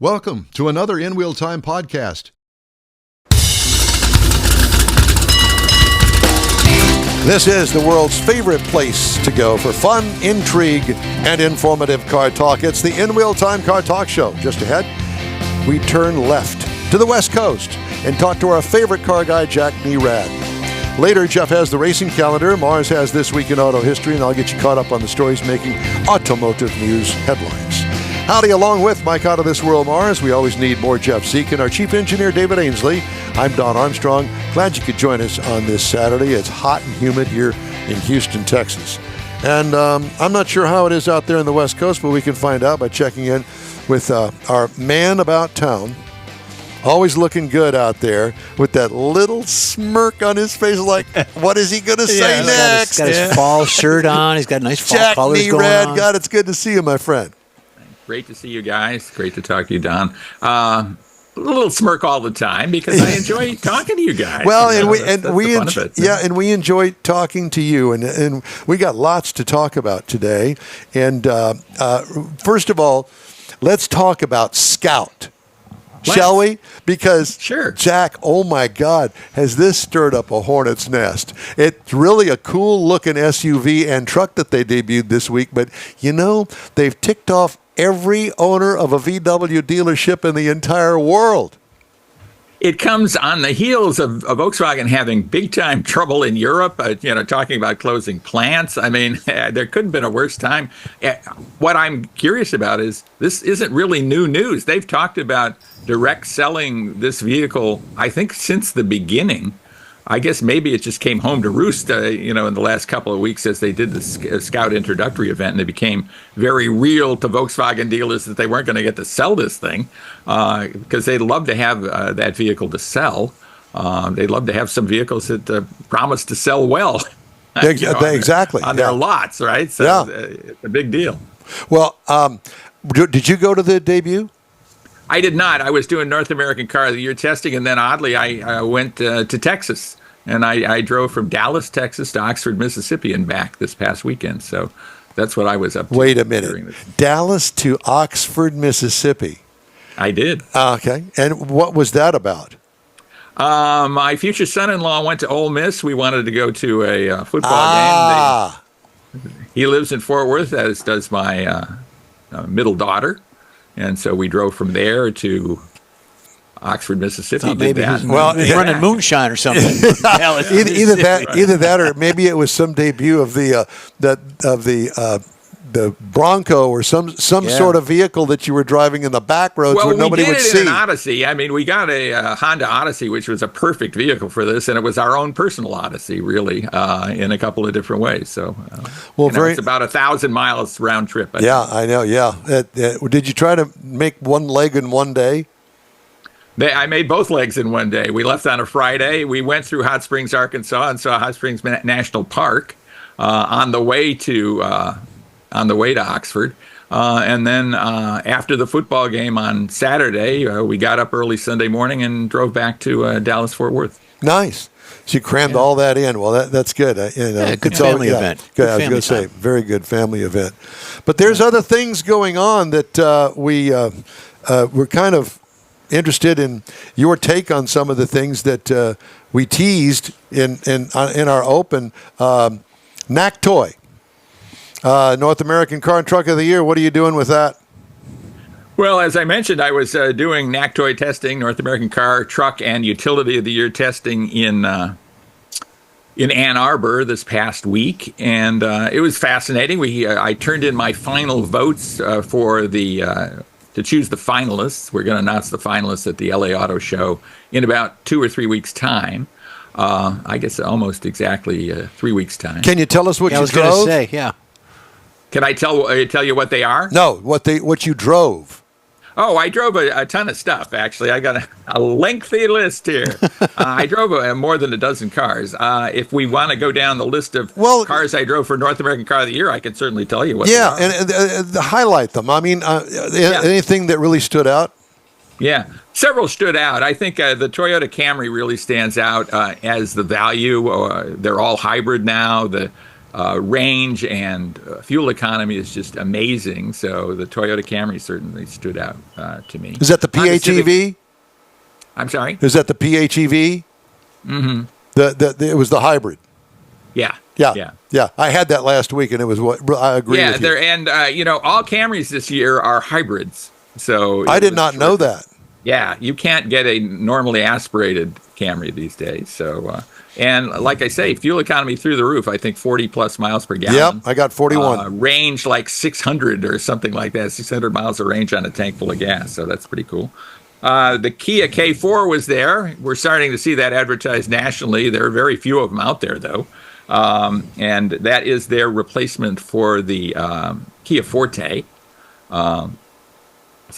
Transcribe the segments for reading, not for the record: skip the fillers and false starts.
Welcome to another InWheelTime podcast. This is the world's favorite place to go for fun, intrigue, and informative car talk. It's the InWheelTime Car Talk Show. Just ahead, we turn left to the West Coast and talk to our favorite car guy, Jack Nerad. Later, Jeff has the racing calendar. Mars has This Week in Auto History, and I'll get you caught up on the stories making automotive news headlines. Howdy, along with Mike Out of This World Mars. We always need more Jeff Zeek and our chief engineer, David Ainsley. I'm Don Armstrong. Glad you could join us on this Saturday. It's hot and humid here in Houston, Texas. And I'm not sure how it is out there in the West Coast, but we can find out by checking in with our man about town. Always looking good out there with that little smirk on his face, like, what is he going to say next? He's got his fall shirt on. He's got nice fall Jack colors going on. God, it's good to see you, my friend. Great to see you guys. Great to talk to you, Don. A little smirk all the time because I enjoy talking to you guys. Well, and we enjoy talking to you, and we got lots to talk about today. And first of all, let's talk about Scout. Shall we? Because, sure. Jack, oh my God, has this stirred up a hornet's nest. It's really a cool-looking SUV and truck that they debuted this week, but, you know, they've ticked off every owner of a VW dealership in the entire world. It comes on the heels of Volkswagen having big-time trouble in Europe, talking about closing plants. I mean, there couldn't have been a worse time. What I'm curious about is this isn't really new news. They've talked about direct selling this vehicle, I think, since the beginning. I guess maybe it just came home to roost, in the last couple of weeks as they did the Scout introductory event, and it became very real to Volkswagen dealers that they weren't going to get to sell this thing because they'd love to have that vehicle to sell. They'd love to have some vehicles that promise to sell well. Exactly. On their lots, right? So it's a big deal. Well, did you go to the debut? I did not. I was doing North American Car of the Year testing, and then oddly, I went to Texas, and I drove from Dallas, Texas to Oxford, Mississippi, and back this past weekend. So that's what I was up to. Wait a minute. Dallas to Oxford, Mississippi. I did. Okay. And what was that about? My future son-in-law went to Ole Miss. We wanted to go to a football game. He lives in Fort Worth, as does my middle daughter. And so we drove from there to Oxford, Mississippi. Maybe he's running moonshine or something. Either that, or maybe it was some debut of the Bronco or some sort of vehicle that you were driving in the back roads where nobody would see. Well, we did it in an Odyssey. I mean, we got a Honda Odyssey, which was a perfect vehicle for this, and it was our own personal Odyssey, really, in a couple of different ways. So, it's about 1,000 miles round trip. I know. Yeah. Did you try to make one leg in one day? I made both legs in one day. We left on a Friday. We went through Hot Springs, Arkansas, and saw Hot Springs National Park on the way to Oxford. And then after the football game on Saturday, we got up early Sunday morning and drove back to Dallas-Fort Worth. Nice. So you crammed all that in. Well, that's good. Good family event. Good. I was going to say, very good family event. But there's other things going on that we're kind of interested in your take on some of the things that we teased in our open. Knack Toy. North American Car and Truck of the Year. What are you doing with that? Well, as I mentioned, I was doing Knack Toy testing, North American Car, Truck, and Utility of the Year testing in Ann Arbor this past week, and it was fascinating. I turned in my final votes to choose the finalists. We're going to announce the finalists at the LA Auto Show in about 2 or 3 weeks' time. I guess almost exactly 3 weeks' time. Can you tell us what you drove? I was going to say, yeah. Can I tell you what they are? No, what you drove. Oh, I drove a ton of stuff, actually. I got a lengthy list here. I drove more than a dozen cars. If we want to go down the list of cars I drove for North American Car of the Year, I can certainly tell you what they are. And highlight them. I mean, anything that really stood out? Yeah, several stood out. I think the Toyota Camry really stands out as the value. They're all hybrid now. The range and fuel economy is just amazing. So the Toyota Camry certainly stood out to me. Is that the PHEV? I'm sorry? Is that the PHEV? Mm-hmm. It was the hybrid. Yeah. Yeah. I had that last week, and it was what I agree with you. And all Camrys this year are hybrids. So I did not know that. Yeah, you can't get a normally aspirated Camry these days. So, and like I say, fuel economy through the roof. I think 40 plus miles per gallon. Yep, I got 41. Range like 600 or something like that. 600 miles of range on a tank full of gas. So that's pretty cool. The Kia K4 was there. We're starting to see that advertised nationally. There are very few of them out there, though. And that is their replacement for the Kia Forte. So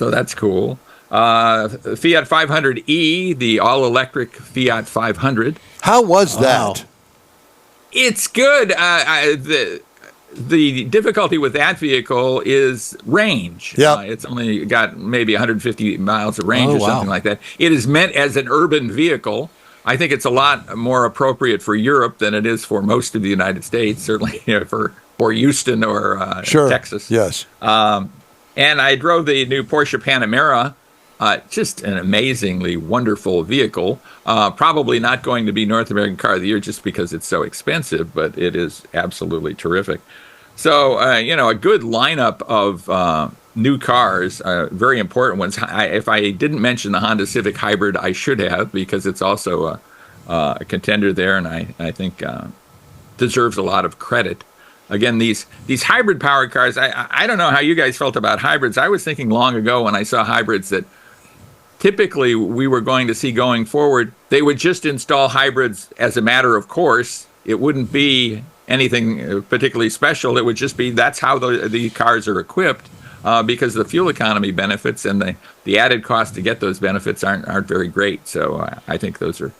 that's cool. Fiat 500e, the all-electric Fiat 500. How was that? It's good. The difficulty with that vehicle is range. Yeah, it's only got maybe 150 miles of range or something like that. It is meant as an urban vehicle. I think it's a lot more appropriate for Europe than it is for most of the United States, certainly for Houston or Texas. Yes. And I drove the new Porsche Panamera. Just an amazingly wonderful vehicle. Probably not going to be North American Car of the Year just because it's so expensive, but it is absolutely terrific. So, a good lineup of new cars, very important ones. If I didn't mention the Honda Civic Hybrid, I should have, because it's also a contender there, and I think deserves a lot of credit. Again, these hybrid powered cars, I don't know how you guys felt about hybrids. I was thinking long ago when I saw hybrids that typically we were going to see going forward, they would just install hybrids as a matter of course. It wouldn't be anything particularly special. It would just be that's how the cars are equipped, because the fuel economy benefits and the added cost to get those benefits aren't very great. So I think those are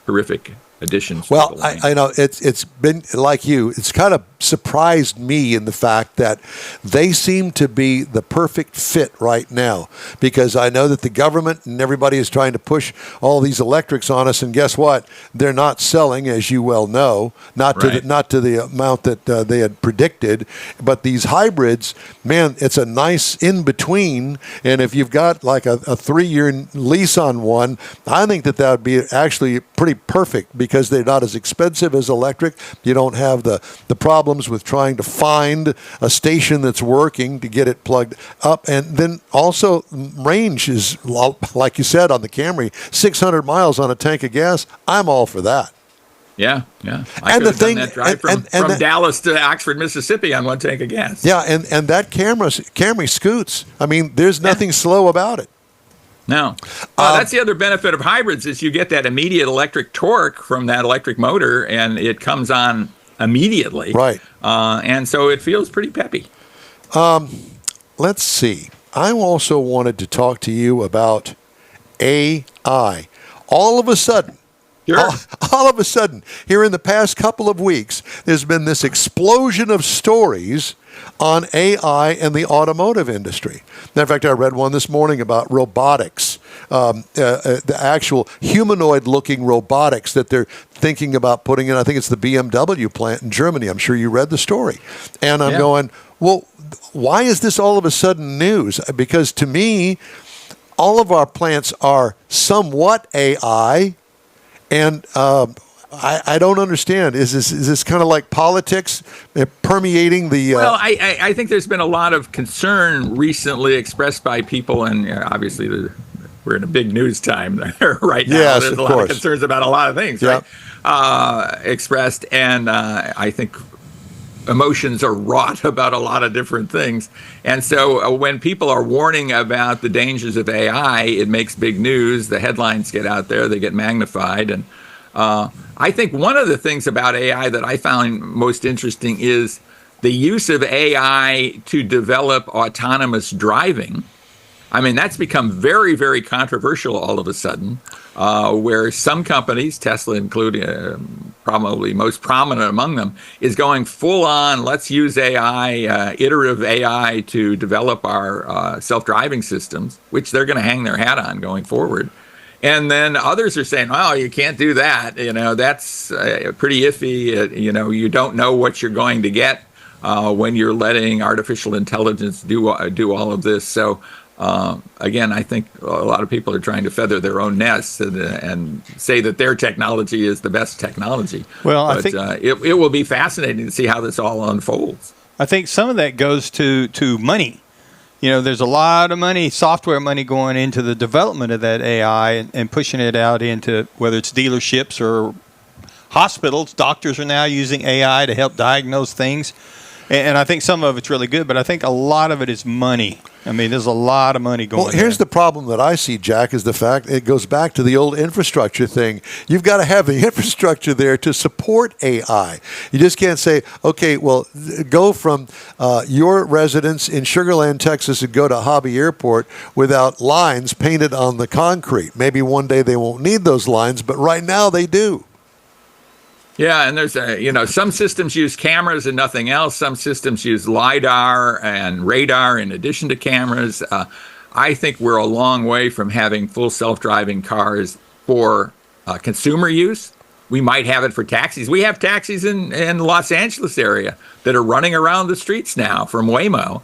terrific additions. Well, I know it's been like you. It's kind of surprised me in the fact that they seem to be the perfect fit right now, because I know that the government and everybody is trying to push all these electrics on us, and guess what? They're not selling, as you well know, not to the amount that they had predicted. But these hybrids, man, it's a nice in between. And if you've got like a 3-year lease on one, I think that would be actually pretty perfect, because they're not as expensive as electric. You don't have the problems with trying to find a station that's working to get it plugged up. And then also range is, like you said, on the Camry, 600 miles on a tank of gas. I'm all for that. Yeah. I could have done that drive from Dallas to Oxford, Mississippi on one tank of gas. Yeah, and that Camry scoots. I mean, there's nothing slow about it. No. That's the other benefit of hybrids, is you get that immediate electric torque from that electric motor, and it comes on immediately. Right. And so it feels pretty peppy. Let's see. I also wanted to talk to you about AI. All of a sudden, here in the past couple of weeks, there's been this explosion of stories on AI and the automotive industry. Matter of fact, I read one this morning about robotics, the actual humanoid-looking robotics that they're thinking about putting in. I think it's the BMW plant in Germany. I'm sure you read the story. And I'm going, well, why is this all of a sudden news? Because to me, all of our plants are somewhat AI, and I don't understand. Is this kind of like politics permeating the? Well, I think there's been a lot of concern recently expressed by people, and obviously we're in a big news time right now. Yes, there's a lot of concerns about a lot of things, right? Expressed, and I think emotions are wrought about a lot of different things. And so when people are warning about the dangers of AI, it makes big news. The headlines get out there, they get magnified. And I think one of the things about AI that I found most interesting is the use of AI to develop autonomous driving. I mean, that's become very, very controversial all of a sudden, where some companies, Tesla including, probably most prominent among them, is going full on, let's use AI, iterative AI to develop our self-driving systems, which they're going to hang their hat on going forward. And then others are saying, "Oh, you can't do that. That's pretty iffy. You don't know what you're going to get when you're letting artificial intelligence do all of this." So again, I think a lot of people are trying to feather their own nests and say that their technology is the best technology. Well, but I think it will be fascinating to see how this all unfolds. I think some of that goes to money. There's a lot of money, software money going into the development of that AI and pushing it out into whether it's dealerships or hospitals. Doctors are now using AI to help diagnose things. And I think some of it's really good, but I think a lot of it is money. I mean, there's a lot of money going Well, here's the problem that I see, Jack, is the fact it goes back to the old infrastructure thing. You've got to have the infrastructure there to support AI. You just can't say, okay, well, go from your residence in Sugar Land, Texas, and go to Hobby Airport without lines painted on the concrete. Maybe one day they won't need those lines, but right now they do. Yeah, and there's some systems use cameras and nothing else. Some systems use LiDAR and radar in addition to cameras. I think we're a long way from having full self-driving cars for consumer use. We might have it for taxis. We have taxis in the Los Angeles area that are running around the streets now from Waymo.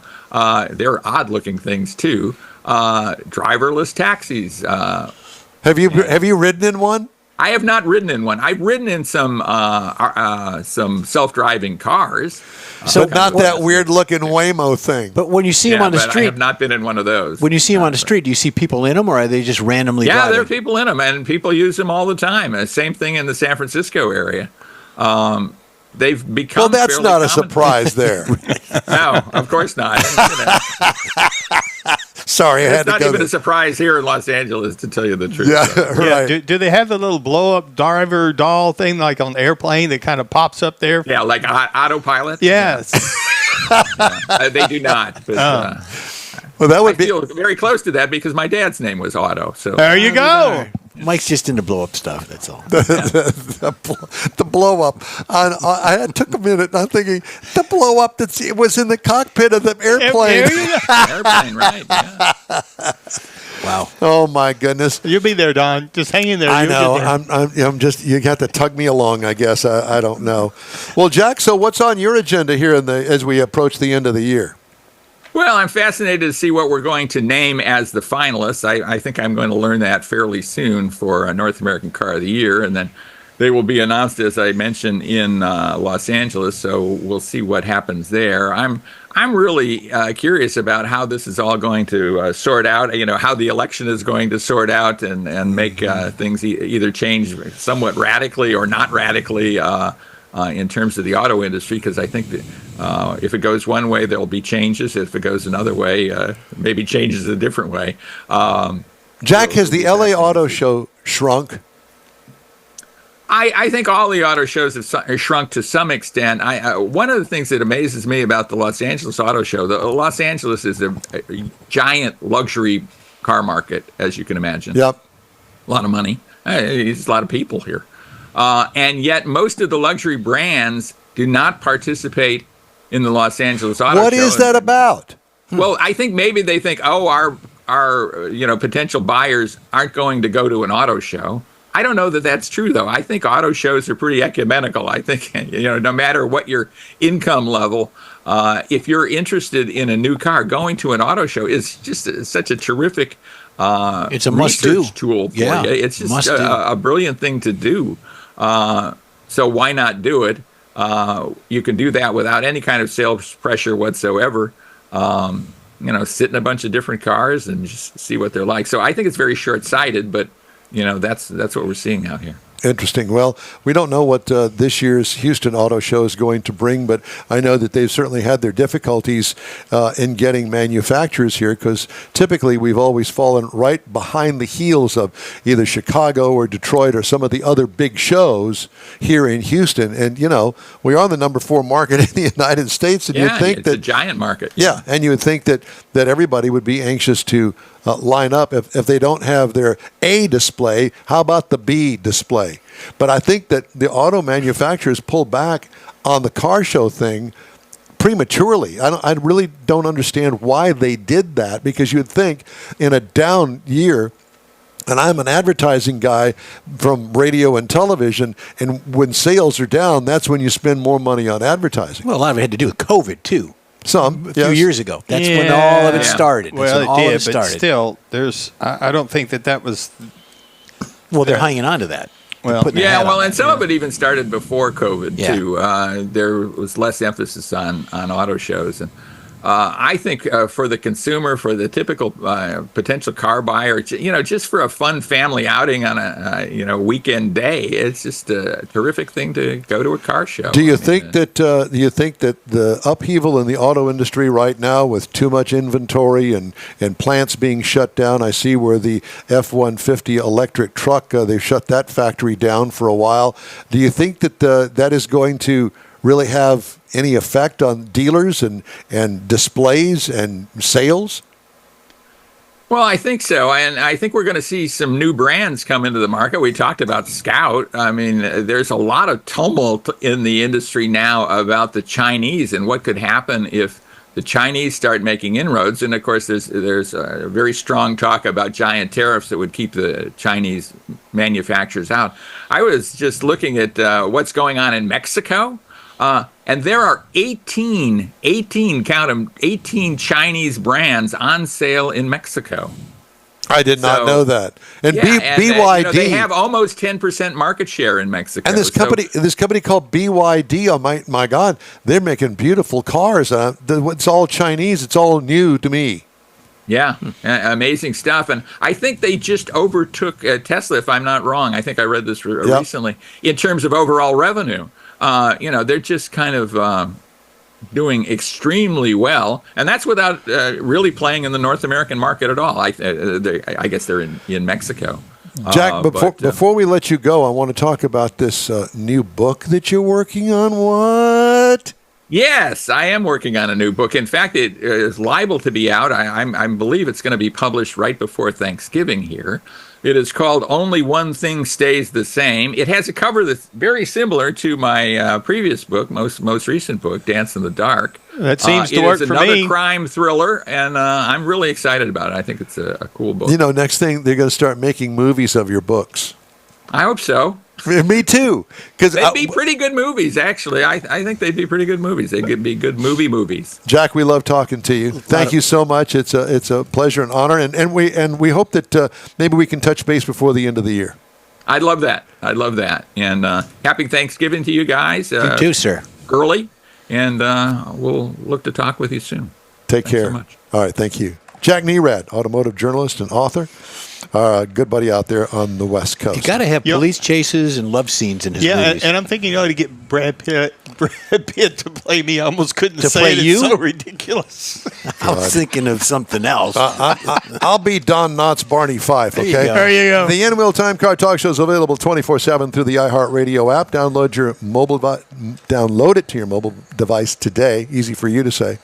They're odd-looking things too. Driverless taxis. Have you ridden in one? I have not ridden in one. I've ridden in some self-driving cars. But not that weird-looking Waymo thing. But when you see them on the street, I have not been in one of those. When you see them on the street, do you see people in them, or are they just randomly driving? There are people in them, and people use them all the time. Same thing in the San Francisco area. They've become. Well, that's not a surprise there. No, of course not. Sorry, I had to go. It's not even a surprise here in Los Angeles, to tell you the truth. Yeah, so. right. Yeah, do they have the little blow-up driver doll thing like on the airplane that kind of pops up there? Yeah, like autopilot? Yes. They do not. But, well, that would I feel very close to that because my dad's name was Otto. So there you go. Mike's just into blow up stuff. That's all. the blow up. I took a minute. And I'm thinking the blow up it was in the cockpit of the airplane. Airplane, right? Yeah. Wow. Oh my goodness. You'll be there, Don. Just hang in there. I You'll know. get there. I'm just. You got to tug me along. I guess. I don't know. Well, Jack. So what's on your agenda here as we approach the end of the year? Well, I'm fascinated to see what we're going to name as the finalists. I think I'm going to learn that fairly soon for North American Car of the Year, and then they will be announced, as I mentioned, in Los Angeles. So we'll see what happens there. I'm really curious about how this is all going to sort out. How the election is going to sort out and make things either change somewhat radically or not radically. In terms of the auto industry, because I think that if it goes one way, there'll be changes. If it goes another way, maybe changes a different way. Jack, has the LA Auto Show shrunk? I think all the auto shows have shrunk to some extent. One of the things that amazes me about the Los Angeles Auto Show, Los Angeles is a giant luxury car market, as you can imagine. Yep. A lot of money. There's a lot of people here. And yet most of the luxury brands do not participate in the Los Angeles Auto Show. What is that about? Well, I think maybe they think, our potential buyers aren't going to go to an auto show. I don't know that that's true, though. I think auto shows are pretty ecumenical. I think, no matter what your income level, if you're interested in a new car, going to an auto show is just such a terrific it's a must-do tool for you. It's just a brilliant thing to do. So why not do it? You can do that without any kind of sales pressure whatsoever. Sit in a bunch of different cars and just see what they're like. So I think it's very short-sighted, but that's what we're seeing out here. Interesting. Well, we don't know what this year's Houston Auto Show is going to bring, but I know that they've certainly had their difficulties in getting manufacturers here because typically we've always fallen right behind the heels of either Chicago or Detroit or some of the other big shows here in Houston. And, we are the number 4 market in the United States. And you'd think it's a giant market. Yeah, and you would think that everybody would be anxious to line up. If they don't have their A display, how about the B display? But I think that the auto manufacturers pulled back on the car show thing prematurely. I really don't understand why they did that, because you'd think in a down year And I'm an advertising guy from radio and television, and when sales are down, that's when you spend more money on advertising. Well, a lot of it had to do with COVID, too. Some, A few years ago. That's when all of it started. Well, That's when all of it but started. still, I don't think that was. Well, they're hanging on to that. Well, Putting their Yeah, hat well, on and that. some of it even started before COVID Yeah. too. There was less emphasis on auto shows, and I think for the consumer, for the typical potential car buyer, just for a fun family outing on a weekend day, it's just a terrific thing to go to a car show. Do you think that the upheaval in the auto industry right now, with too much inventory and plants being shut down? I see where the F-150 electric truck, they've shut that factory down for a while. Do you think that that is going to really have any effect on dealers and displays and sales? Well, I think so, and I think we're going to see some new brands come into the market. We talked about Scout. I mean, there's a lot of tumult in the industry now about the Chinese and what could happen if the Chinese start making inroads. And of course, there's a very strong talk about giant tariffs that would keep the Chinese manufacturers out. I was just looking at what's going on in Mexico. And there are 18 Chinese brands on sale in Mexico. I did not know that. And BYD, they have almost 10% market share in Mexico. and this company called BYD. Oh my God, they're making beautiful cars. It's all Chinese. It's all new to me. Yeah, amazing stuff. And I think they just overtook Tesla, if I'm not wrong. I think I read this recently, in terms of overall revenue. They're just kind of doing extremely well, and that's without really playing in the North American market at all. I guess they're in Mexico. Jack, before we let you go, I want to talk about this new book that you're working on. What? Yes, I am working on a new book. In fact, it is liable to be out. I believe it's going to be published right before Thanksgiving here. It is called Only One Thing Stays the Same. It has a cover that's very similar to my previous book, most recent book, Dance in the Dark. That seems to work for me. It is another crime thriller, and I'm really excited about it. I think it's a cool book. Next thing, they're going to start making movies of your books. I hope so. Me too. They'd be pretty good movies, actually. I think they'd be pretty good movies. They could be good movies. Jack, we love talking to you. Thank you so much. It's a pleasure and honor, and we hope that maybe we can touch base before the end of the year. I'd love that. And happy Thanksgiving to you guys. You too, sir. Early, and we'll look to talk with you soon. Take Thanks care. so much. All right, thank you. Jack Nerad, automotive journalist and author. Good buddy out there on the West Coast. You got to have police chases and love scenes in his movies. And I'm thinking to get Brad Pitt to play me. I almost couldn't To say play it. you? It's so ridiculous. I was thinking of something else. I'll be Don Knotts, Barney Fife, okay? you go. There you go. The InWheelTime Car Talk Show is available 24/7 through the iHeartRadio app. Download it to your mobile device today. Easy for you to say,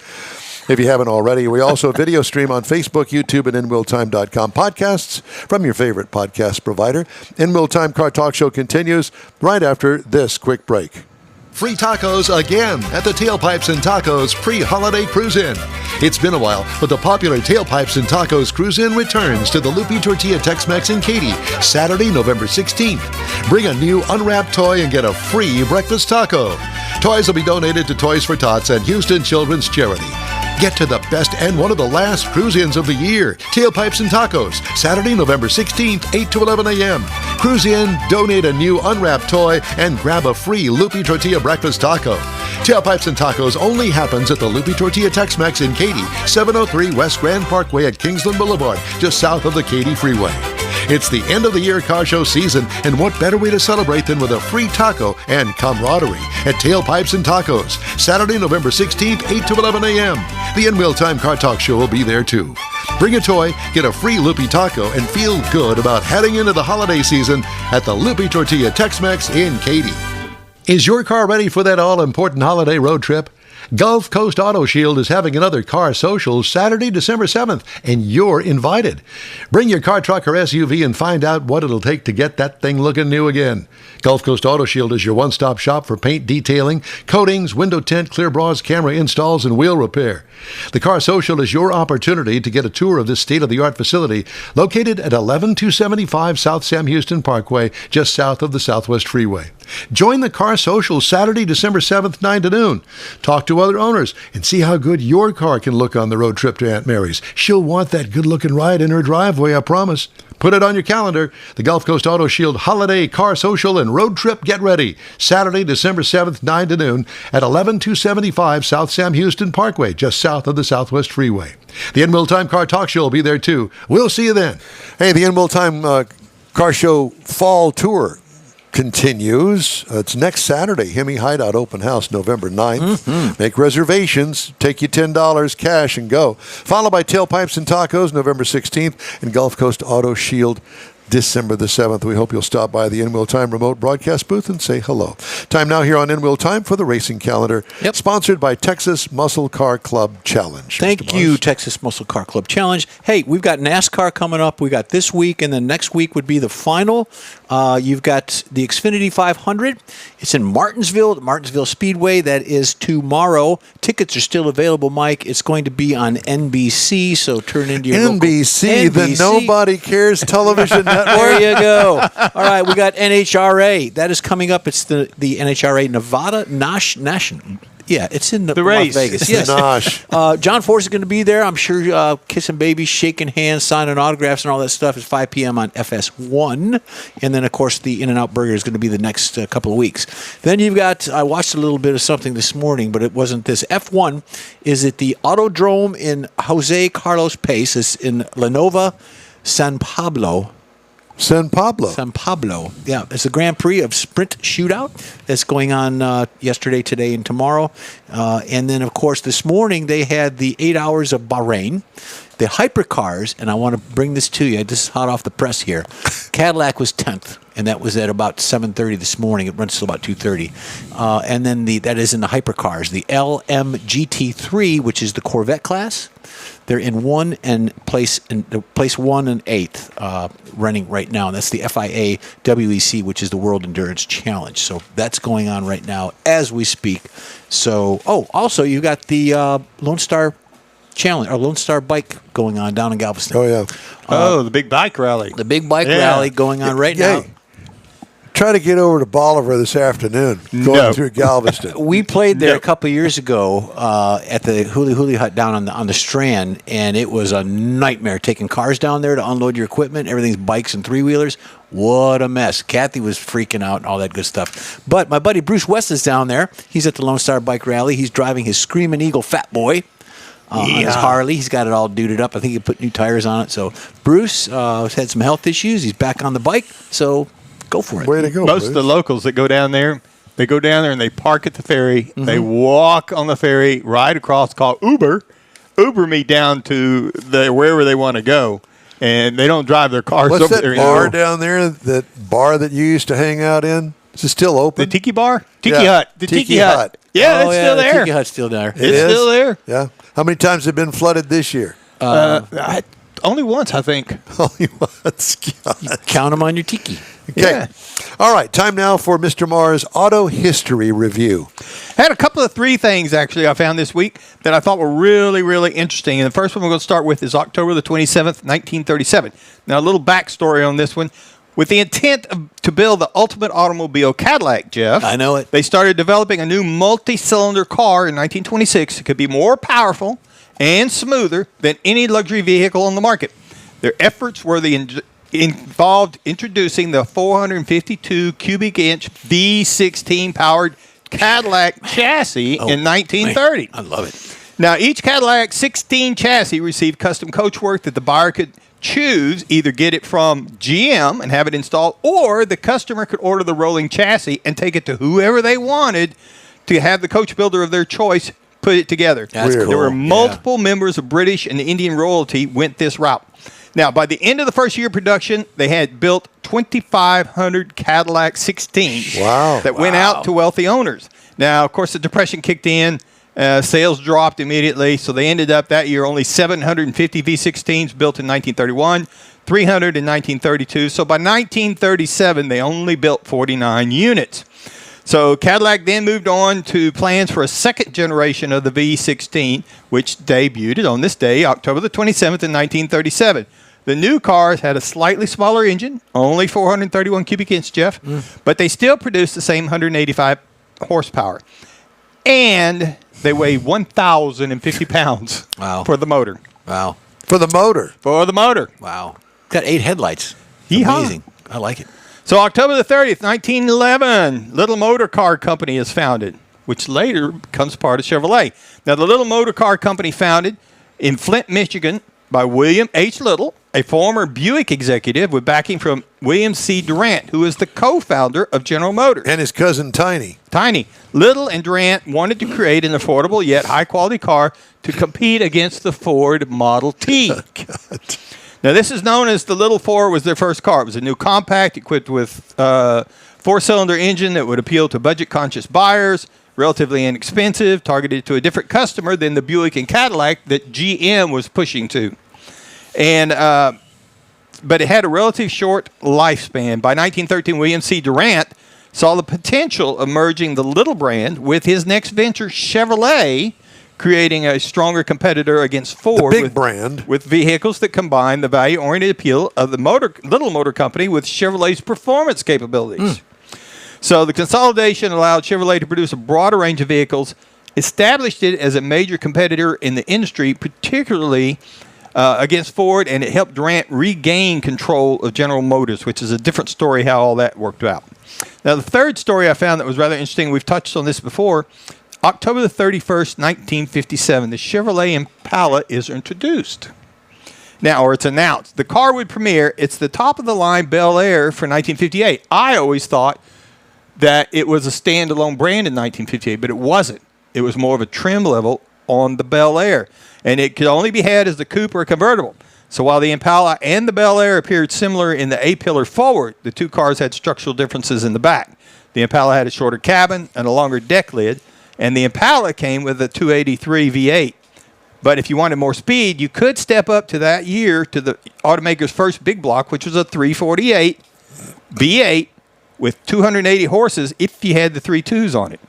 if you haven't already. We also video stream on Facebook, YouTube, and InWheelTime.com podcasts from your favorite podcast provider. InWheelTime Car Talk Show continues right after this quick break. Free tacos again at the Tailpipes and Tacos pre-holiday cruise-in. It's been a while, but the popular Tailpipes and Tacos cruise-in returns to the Loopy Tortilla Tex-Mex in Katy, Saturday, November 16th. Bring a new unwrapped toy and get a free breakfast taco. Toys will be donated to Toys for Tots and Houston Children's Charity. Get to the best and one of the last cruise-ins of the year. Tailpipes and Tacos, Saturday, November 16th, 8 to 11 a.m. Cruise in, donate a new unwrapped toy, and grab a free Loopy Tortilla breakfast taco. Tailpipes and Tacos only happens at the Loopy Tortilla Tex-Mex in Katy, 703 West Grand Parkway at Kingsland Boulevard, just south of the Katy Freeway. It's the end of the year car show season, and what better way to celebrate than with a free taco and camaraderie at Tailpipes and Tacos, Saturday, November 16th, 8 to 11 a.m. The InWheelTime Car Talk Show will be there too. Bring a toy, get a free Loopy taco, and feel good about heading into the holiday season at the Loopy Tortilla Tex-Mex in Katy. Is your car ready for that all-important holiday road trip? Gulf Coast Auto Shield is having another car social Saturday, December 7th, and you're invited. Bring your car, truck, or SUV and find out what it'll take to get that thing looking new again. Gulf Coast Auto Shield is your one-stop shop for paint detailing, coatings, window tint, clear bras, camera installs, and wheel repair. The car social is your opportunity to get a tour of this state-of-the-art facility located at 11275 South Sam Houston Parkway, just south of the Southwest Freeway. Join the car social Saturday, December 7th, 9 to noon. Talk to other owners and see how good your car can look on the road trip to Aunt Mary's. She'll want that good-looking ride in her driveway, I promise. Put it on your calendar. The Gulf Coast Auto Shield Holiday Car Social and Road Trip Get Ready. Saturday, December 7th, 9 to noon at 11275 South Sam Houston Parkway, just south of the Southwest Freeway. The InWheelTime Car Talk Show will be there too. We'll see you then. Hey, the InWheelTime Car Show Fall Tour continues. It's next Saturday, Hemi Hideout Open House, November 9th. Make reservations, take you $10 cash and go. Followed by Tailpipes and Tacos, November 16th, and Gulf Coast Auto Shield, December the 7th. We hope you'll stop by the InWheelTime remote broadcast booth and say hello. Time now here on InWheelTime for the racing calendar, sponsored by Texas Muscle Car Club Challenge. Thank you, Texas Muscle Car Club Challenge. Hey, we've got NASCAR coming up. We got this week, and then next week would be the final. You've got the Xfinity 500. It's in Martinsville, the Martinsville Speedway. That is tomorrow. Tickets are still available, Mike. It's going to be on NBC, so turn into your NBC, local the Nobody Cares Television Network. There you go. All right, we got NHRA. That is coming up. It's the NHRA Nevada National. Yeah, it's in the race. Las Vegas. Yes. John Force is going to be there. I'm sure kissing babies, shaking hands, signing autographs, and all that stuff is 5 p.m. on FS1. And then, of course, the In-N-Out Burger is going to be the next couple of weeks. Then you've got, I watched a little bit of something this morning, but it wasn't this. F1 is at the Autodrome in Jose Carlos Pace. It's in La Nova, San Pablo. San Pablo. Yeah. It's a Grand Prix of Sprint Shootout that's going on yesterday, today, and tomorrow. And then, of course, this morning they had the 8 hours of Bahrain. The hypercars, and I want to bring this to you. This is hot off the press here. Cadillac was 10th, and that was at about 7:30 this morning. It runs till about 2:30. And then that is in the hypercars. The LMGT3, which is the Corvette class, they're in place 1 and 8th, running right now. And that's the FIA WEC, which is the World Endurance Challenge. So that's going on right now as we speak. So, also you got the Lone Star Challenge, or Lone Star Bike going on down in Galveston. Oh, yeah. The big bike rally. The big bike rally going on right now. Try to get over to Bolivar this afternoon, going through Galveston. We played there a couple of years ago at the Huli Huli Hut down on the Strand, and it was a nightmare taking cars down there to unload your equipment. Everything's bikes and three-wheelers. What a mess. Kathy was freaking out and all that good stuff. But my buddy Bruce West is down there. He's at the Lone Star Bike Rally. He's driving his Screaming Eagle Fat Boy. On his Harley. He's got it all duded up. I think he put new tires on it. So Bruce has had some health issues. He's back on the bike. So go for it. Way to go, Most of the locals that go down there, they go down there and they park at the ferry. Mm-hmm. They walk on the ferry, ride across, call Uber me down to wherever they want to go. And they don't drive their cars over there. What's that bar down there, that bar that you used to hang out in? Is it still open? The Tiki Bar? Hut. The Tiki Hut. Yeah, it's still there. The Tiki Hut's still there. It's still there. Yeah. How many times have been flooded this year? Only once, I think. Only once. Count them on your Tiki. Okay. Yeah. All right. Time now for Mr. Marr's Auto History Review. I had a couple of 3 things, actually, I found this week that I thought were really, really interesting. And the first one we're going to start with is October the 27th, 1937. Now, a little backstory on this one. With the intent to build the ultimate automobile, Cadillac, Jeff. I know it. They started developing a new multi-cylinder car in 1926. It could be more powerful and smoother than any luxury vehicle on the market. Their efforts were involved introducing the 452 cubic inch V16 powered Cadillac chassis in 1930. Man, I love it. Now, each Cadillac 16 chassis received custom coachwork that the buyer could choose, either get it from GM and have it installed, or the customer could order the rolling chassis and take it to whoever they wanted to have the coach builder of their choice put it together. That's cool. There were multiple members of British and Indian royalty went this route. Now, by the end of the first year of production, they had built 2,500 Cadillac 16s that went out to wealthy owners. Now, of course, the Depression kicked in. Sales dropped immediately, so they ended up that year only 750 V16s built in 1931, 300 in 1932. So by 1937, they only built 49 units. So Cadillac then moved on to plans for a second generation of the V16, which debuted on this day, October the 27th in 1937. The new cars had a slightly smaller engine, only 431 cubic inch, Jeff, but they still produced the same 185 horsepower. And they weigh 1,050 pounds for the motor. Wow. For the motor. For the motor. Wow. Got 8 headlights. Yeehaw. Amazing. I like it. So October the 30th, 1911, Little Motor Car Company is founded, which later becomes part of Chevrolet. Now, the Little Motor Car Company founded in Flint, Michigan by William H. Little, a former Buick executive with backing from William C. Durant, who is the co-founder of General Motors. And his cousin Tiny. Little and Durant wanted to create an affordable yet high-quality car to compete against the Ford Model T. Oh, God. Now, this is known as the Little 4 was their first car. It was a new compact equipped with a 4-cylinder engine that would appeal to budget-conscious buyers, relatively inexpensive, targeted to a different customer than the Buick and Cadillac that GM was pushing to. And but it had a relatively short lifespan. By 1913, William C. Durant saw the potential of merging the Little brand with his next venture, Chevrolet, creating a stronger competitor against Ford with vehicles that combine the value-oriented appeal of the Little Motor Company with Chevrolet's performance capabilities. So the consolidation allowed Chevrolet to produce a broader range of vehicles, established it as a major competitor in the industry, particularly against Ford, and it helped Durant regain control of General Motors, which is a different story how all that worked out. Now, the third story I found that was rather interesting, we've touched on this before, October the 31st, 1957, the Chevrolet Impala is introduced. Now, or it's announced. The car would premiere. It's the top-of-the-line Bel Air for 1958. I always thought that it was a standalone brand in 1958, but it wasn't. It was more of a trim level on the Bel Air, and it could only be had as the coupe or a convertible. So while the Impala and the Bel Air appeared similar in the A-pillar forward, the two cars had structural differences in the back. The Impala had a shorter cabin and a longer deck lid, and the Impala came with a 283 V8. But if you wanted more speed, you could step up to that year to the automaker's first big block, which was a 348 V8 with 280 horses if you had the 3.2s on it.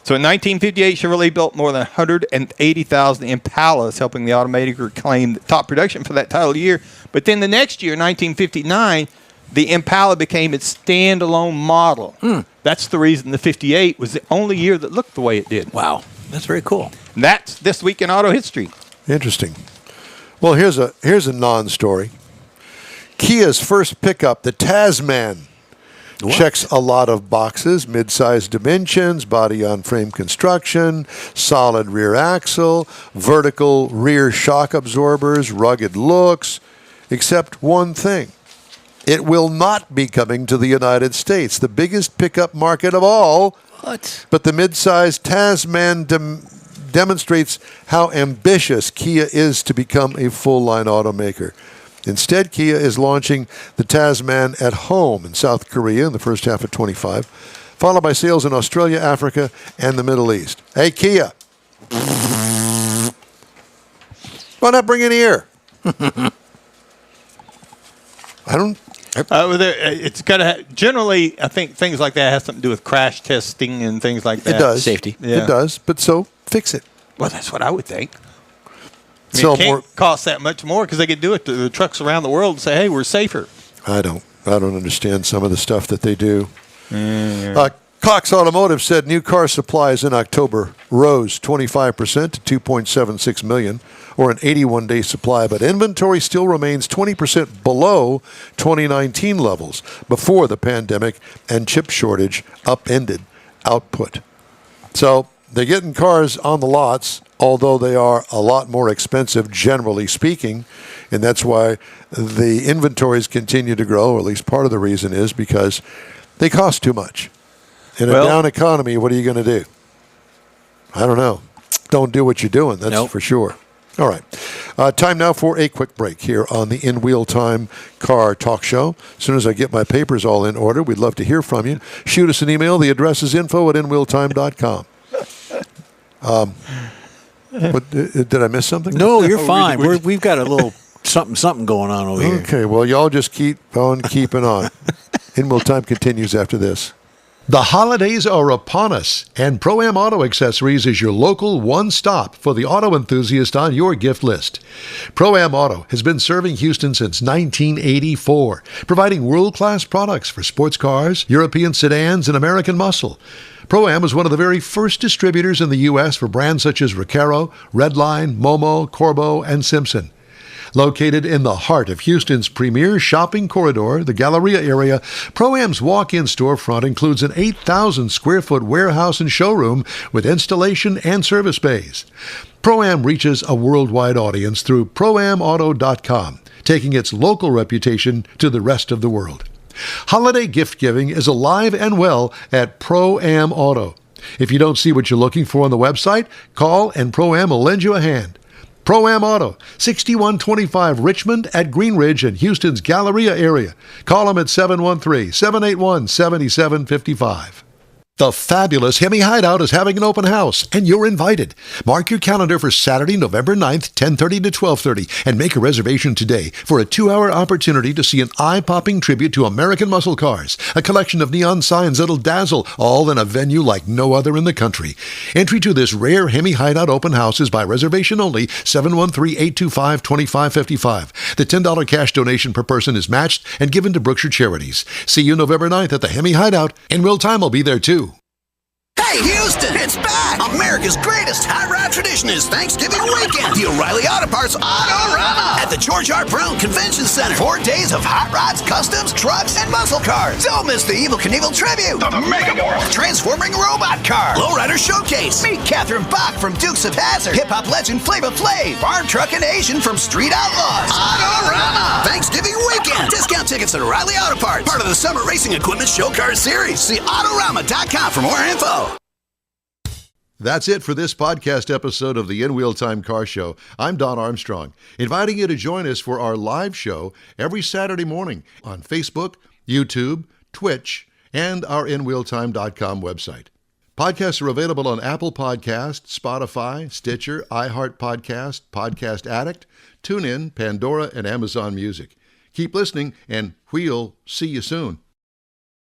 So in 1958, Chevrolet built more than 180,000 Impalas, helping the automaker claim the top production for that title year. But then the next year, 1959, the Impala became its standalone model. That's the reason the 58 was the only year that looked the way it did. Wow. That's very cool. And that's This Week in Auto History. Interesting. Well, here's a non-story. Kia's first pickup, the Tasman, checks a lot of boxes: mid-size dimensions, body-on-frame construction, solid rear axle, vertical rear shock absorbers, rugged looks, except one thing. It will not be coming to the United States, the biggest pickup market of all. What? But the mid-size Tasman demonstrates how ambitious Kia is to become a full-line automaker. Instead, Kia is launching the Tasman at home in South Korea in the first half of 25, followed by sales in Australia, Africa, and the Middle East. Hey, Kia. Why not bring it here? I don't... It's got to generally, I think things like that has something to do with crash testing and things like that. It does. Safety. Yeah. It does, but so fix it. Well, that's what I would think. Sell it can't more. cost that much more because they could do it to the trucks around the world and say, hey, we're safer. I don't understand some of the stuff that they do. Cox Automotive said new car supplies in October rose 25% to 2.76 million, or an 81-day supply, but inventory still remains 20% below 2019 levels before the pandemic and chip shortage upended output. So they're getting cars on the lots, although they are a lot more expensive, generally speaking, and that's why the inventories continue to grow, or at least part of the reason is because they cost too much. In a down economy, what are you going to do? I don't know. Don't do what you're doing, that's for sure. All right. Time now for a quick break here on the InWheelTime Car Talk Show. As soon as I get my papers all in order, we'd love to hear from you. Shoot us an email. The address is info@inwheeltime.com. Did I miss something? No, you're fine. We've got a little something going on over here. Okay, well, y'all just keep on keeping on. InWheelTime continues after this. The holidays are upon us, and Pro-Am Auto Accessories is your local one-stop for the auto enthusiast on your gift list. Pro-Am Auto has been serving Houston since 1984, providing world-class products for sports cars, European sedans, and American muscle. Pro-Am was one of the very first distributors in the U.S. for brands such as Recaro, Redline, Momo, Corbeau, and Simpson. Located in the heart of Houston's premier shopping corridor, the Galleria area, Pro-Am's walk-in storefront includes an 8,000-square-foot warehouse and showroom with installation and service bays. Pro-Am reaches a worldwide audience through ProAmAuto.com, taking its local reputation to the rest of the world. Holiday gift giving is alive and well at Pro-Am Auto. If you don't see what you're looking for on the website, call and Pro-Am will lend you a hand. Pro-Am Auto, 6125 Richmond at Greenridge in Houston's Galleria area. Call them at 713-781-7755. The fabulous Hemi Hideout is having an open house, and you're invited. Mark your calendar for Saturday, November 9th, 10:30 to 12:30, and make a reservation today for a 2-hour opportunity to see an eye-popping tribute to American muscle cars, a collection of neon signs that'll dazzle, all in a venue like no other in the country. Entry to this rare Hemi Hideout open house is by reservation only, 713-825-2555. The $10 cash donation per person is matched and given to Brookshire Charities. See you November 9th at the Hemi Hideout, and InWheelTime will be there too. Hey, Houston, it's back! America's greatest hot rod tradition is Thanksgiving weekend. The O'Reilly Auto Parts Autorama at the George R. Brown Convention Center. 4 days of hot rods, customs, trucks, and muscle cars. Don't miss the Evel Knievel tribute. The Mega World Transforming Robot Car. Lowrider Showcase. Meet Catherine Bach from Dukes of Hazzard. Hip-hop legend Flava Flav. Farm Truck and Asian from Street Outlaws. Autorama. Thanksgiving weekend. Discount tickets at O'Reilly Auto Parts. Part of the Summer Racing Equipment Show Car Series. See Autorama.com for more info. That's it for this podcast episode of the InWheelTime Car Show. I'm Don Armstrong, inviting you to join us for our live show every Saturday morning on Facebook, YouTube, Twitch, and our InWheelTime.com website. Podcasts are available on Apple Podcasts, Spotify, Stitcher, iHeart Podcast, Podcast Addict, TuneIn, Pandora, and Amazon Music. Keep listening, and we'll see you soon.